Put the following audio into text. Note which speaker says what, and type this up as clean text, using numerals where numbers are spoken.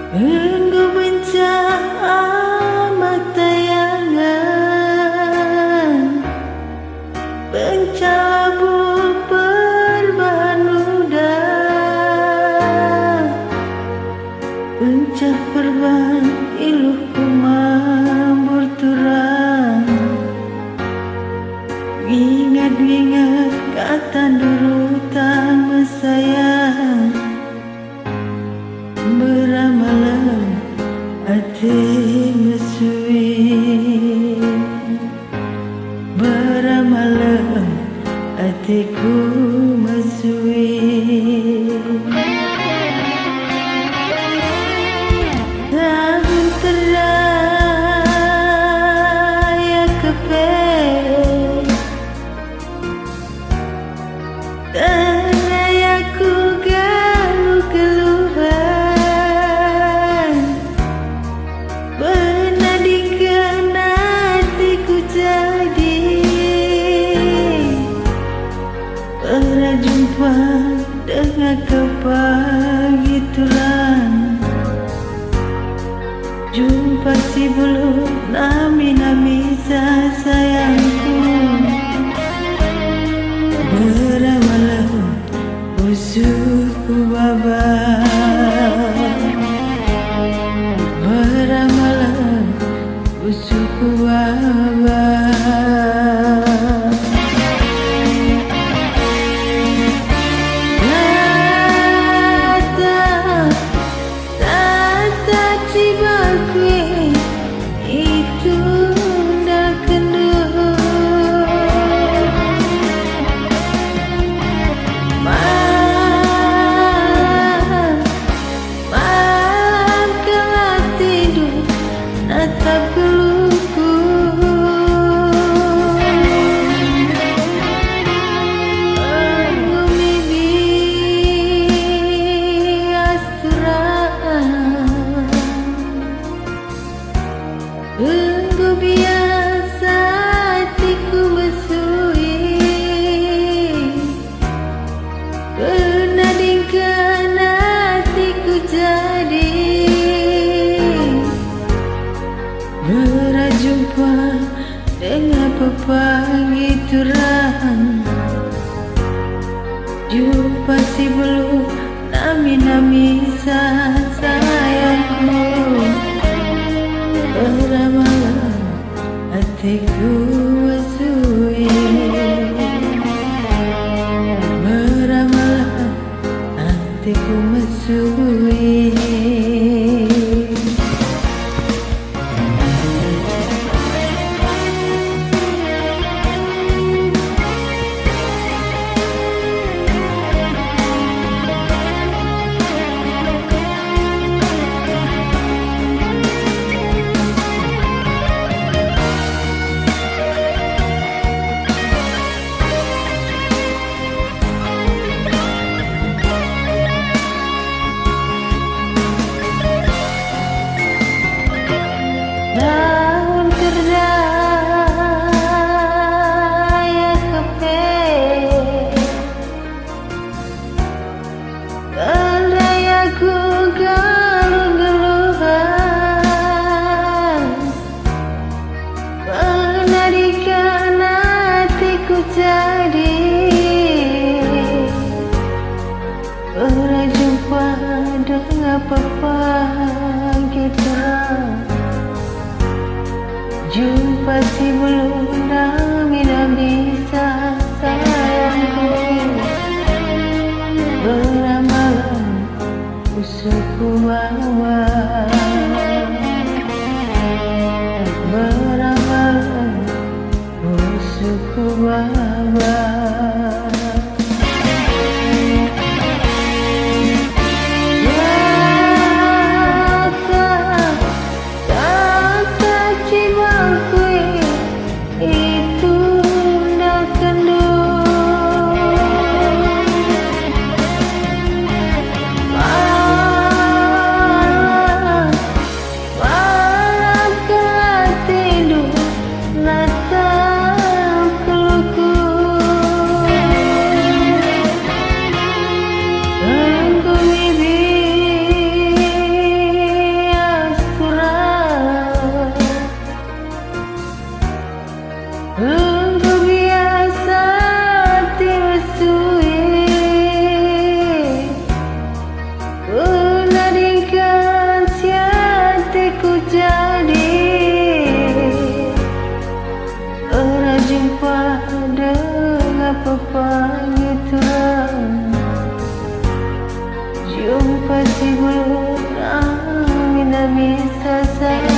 Speaker 1: Engkau bencang amat tayangan, pencabut perbahan muda, pencah perban iluhku mambur turang. Ingat-ingat kata durutan mesayang, beramalan hati mesui, beramalan hatiku mesui. Tahun teraya kepek, terayaku galuh-geluhan, menadikan hatiku jadi pernah jumpa dengan kepagituran. Jumpa si belum nami-nami sayangku, beramalah usuku babak, beramalah usuku babak. Tata cibakwe itu ndak kendur, malam kala tidur natap geluhku. Aku mimpi astura, engkau biasa hatiku mesui, menadingkan hatiku jadi berjumpa dengan pepagituran. Jumpa si belum nami-nami sayangku, beramalah hatiku mesui, beramalah hatiku mesui. Tahun teraya kepek, terayaku galuh-geluhan, menadikan hatiku jadi pernah jumpa dengan pepagituran. Jumpa si belum nami-nami sayangku, beramalah usuku babak, beramalah usuku babak. Tata cibakwe Cium pasti belum, nami nami sasa.